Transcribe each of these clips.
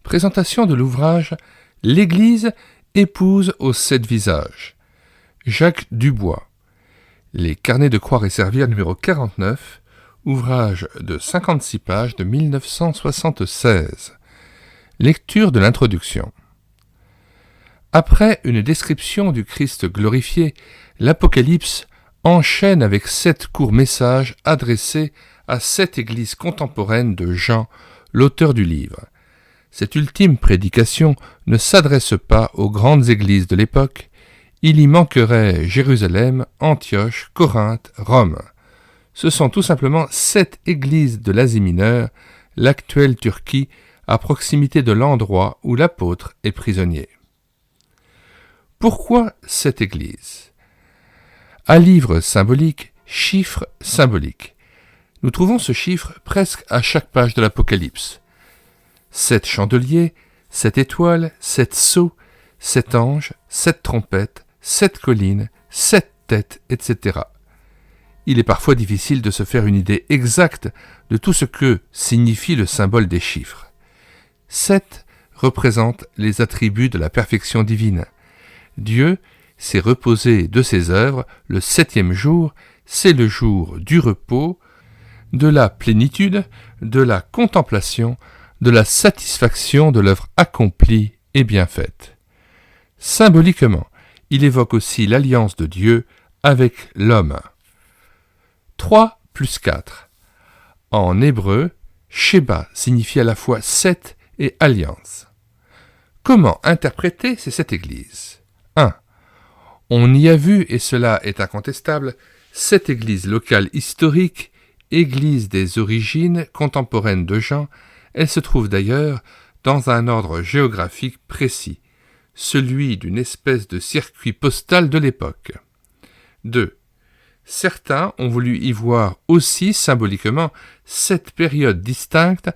Présentation de l'ouvrage « L'Église épouse aux 7 visages ». Jacques Dubois. Les carnets de croire et servir numéro 49, ouvrage de 56 pages de 1976. Lecture de l'introduction. Après une description du Christ glorifié, l'Apocalypse enchaîne avec 7 courts messages adressés à 7 églises contemporaines de Jean, l'auteur du livre. Cette ultime prédication ne s'adresse pas aux grandes églises de l'époque, il y manquerait Jérusalem, Antioche, Corinthe, Rome. Ce sont tout simplement 7 églises de l'Asie mineure, l'actuelle Turquie, à proximité de l'endroit où l'apôtre est prisonnier. Pourquoi 7 églises ? À livre symbolique, chiffre symbolique. Nous trouvons ce chiffre presque à chaque page de l'Apocalypse. 7 chandeliers, 7 étoiles, 7 sceaux, 7 anges, 7 trompettes, 7 collines, 7 têtes, etc. Il est parfois difficile de se faire une idée exacte de tout ce que signifie le symbole des chiffres. 7 représente les attributs de la perfection divine. Dieu s'est reposé de ses œuvres le 7e jour, c'est le jour du repos, de la plénitude, de la contemplation, de la satisfaction de l'œuvre accomplie et bien faite. Symboliquement, il évoque aussi l'alliance de Dieu avec l'homme. 3 plus 4. En hébreu, Sheba signifie à la fois 7 et alliance. Comment interpréter ces 7 églises ? 1. On y a vu, et cela est incontestable, 7 églises locales historiques, églises des origines contemporaines de Jean. Elles se trouvent d'ailleurs dans un ordre géographique précis, celui d'une espèce de circuit postal de l'époque. 2. Certains ont voulu y voir aussi symboliquement 7 périodes distinctes,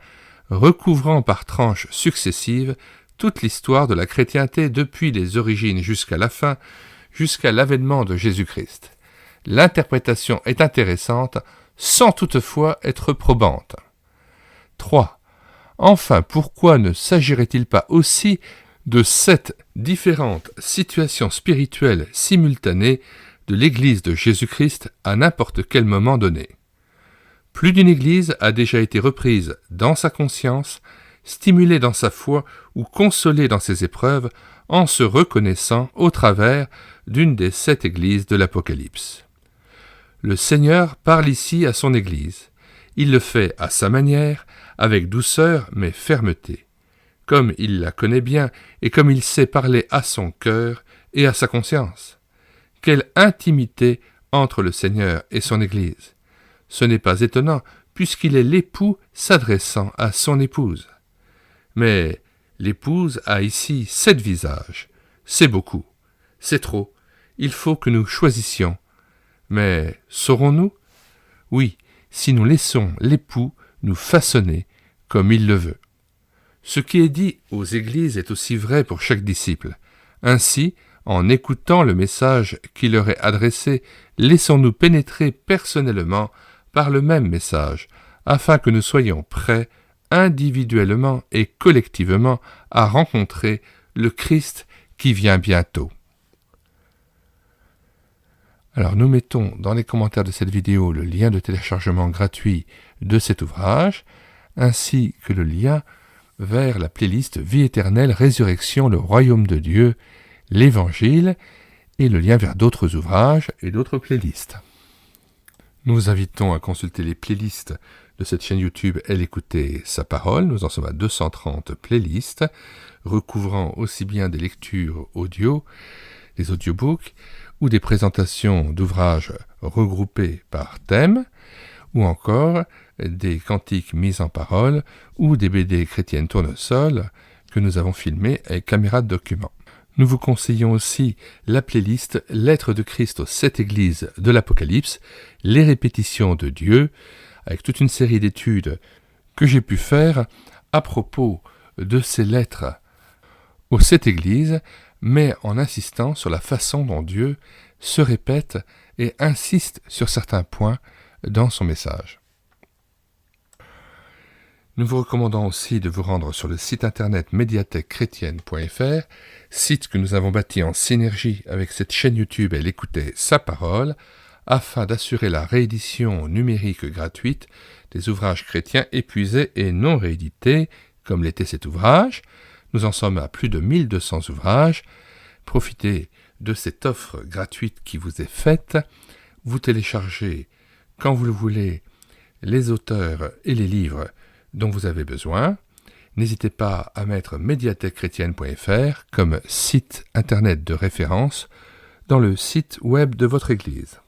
recouvrant par tranches successives toute l'histoire de la chrétienté depuis les origines jusqu'à la fin, jusqu'à l'avènement de Jésus-Christ. L'interprétation est intéressante, sans toutefois être probante. 3. Enfin, pourquoi ne s'agirait-il pas aussi de 7 différentes situations spirituelles simultanées de l'Église de Jésus-Christ à n'importe quel moment donné ? Plus d'une Église a déjà été reprise dans sa conscience, stimulée dans sa foi ou consolée dans ses épreuves en se reconnaissant au travers d'une des 7 Églises de l'Apocalypse. Le Seigneur parle ici à son Église. Il le fait à sa manière, avec douceur mais fermeté, comme il la connaît bien et comme il sait parler à son cœur et à sa conscience. Quelle intimité entre le Seigneur et son Église. Ce n'est pas étonnant, puisqu'il est l'époux s'adressant à son épouse. Mais l'épouse a ici 7 visages. C'est beaucoup, c'est trop, il faut que nous choisissions. Mais saurons-nous ? Oui, si nous laissons l'époux nous façonner comme il le veut. Ce qui est dit aux églises est aussi vrai pour chaque disciple. Ainsi, en écoutant le message qui leur est adressé, laissons-nous pénétrer personnellement par le même message, afin que nous soyons prêts, individuellement et collectivement, à rencontrer le Christ qui vient bientôt. Alors nous mettons dans les commentaires de cette vidéo le lien de téléchargement gratuit de cet ouvrage, ainsi que le lien vers la playlist Vie éternelle, Résurrection, le royaume de Dieu, l'Évangile, et le lien vers d'autres ouvrages et d'autres playlists. Nous vous invitons à consulter les playlists de cette chaîne YouTube Elle écouter sa parole. Nous en sommes à 230 playlists, recouvrant aussi bien des lectures audio, des audiobooks, ou des présentations d'ouvrages regroupés par thème, ou encore des cantiques mis en parole, ou des BD chrétiennes tournesol que nous avons filmés avec caméra de document. Nous vous conseillons aussi la playlist Lettres de Christ aux 7 églises de l'Apocalypse, les répétitions de Dieu, avec toute une série d'études que j'ai pu faire à propos de ces lettres aux 7 églises, mais en insistant sur la façon dont Dieu se répète et insiste sur certains points dans son message. Nous vous recommandons aussi de vous rendre sur le site internet médiathèquechrétienne.fr, site que nous avons bâti en synergie avec cette chaîne YouTube et l'écouter Sa Parole, afin d'assurer la réédition numérique gratuite des ouvrages chrétiens épuisés et non réédités, comme l'était cet ouvrage. Nous en sommes à plus de 1200 ouvrages. Profitez de cette offre gratuite qui vous est faite. Vous téléchargez, quand vous le voulez, les auteurs et les livres dont vous avez besoin. N'hésitez pas à mettre médiathèquechrétienne.fr comme site internet de référence dans le site web de votre église.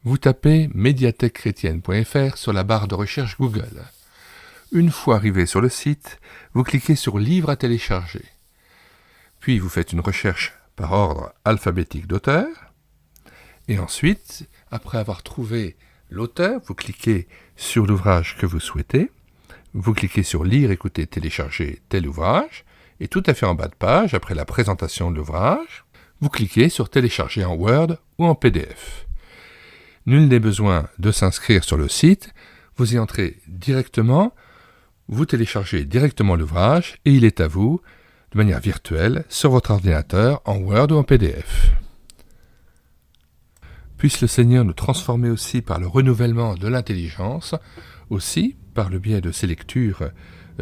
Vous tapez médiathèquechrétienne.fr sur la barre de recherche Google. Une fois arrivé sur le site, vous cliquez sur Livres à télécharger. Puis vous faites une recherche par ordre alphabétique d'auteur. Et ensuite, après avoir trouvé l'auteur, vous cliquez sur l'ouvrage que vous souhaitez. Vous cliquez sur Lire, écouter, télécharger tel ouvrage. Et tout à fait en bas de page, après la présentation de l'ouvrage, vous cliquez sur Télécharger en Word ou en PDF. Nul n'est besoin de s'inscrire sur le site. Vous y entrez directement, vous téléchargez directement l'ouvrage et il est à vous, de manière virtuelle, sur votre ordinateur, en Word ou en PDF. Puisse le Seigneur nous transformer aussi par le renouvellement de l'intelligence, aussi par le biais de ces lectures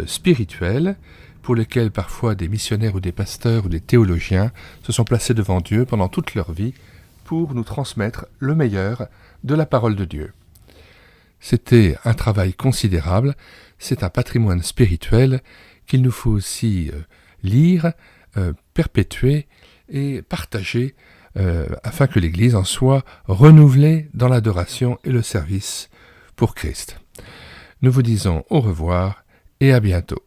spirituelles, pour lesquelles parfois des missionnaires ou des pasteurs ou des théologiens se sont placés devant Dieu pendant toute leur vie pour nous transmettre le meilleur de la parole de Dieu. C'était un travail considérable, c'est un patrimoine spirituel qu'il nous faut aussi lire, perpétuer et partager afin que l'Église en soit renouvelée dans l'adoration et le service pour Christ. Nous vous disons au revoir et à bientôt.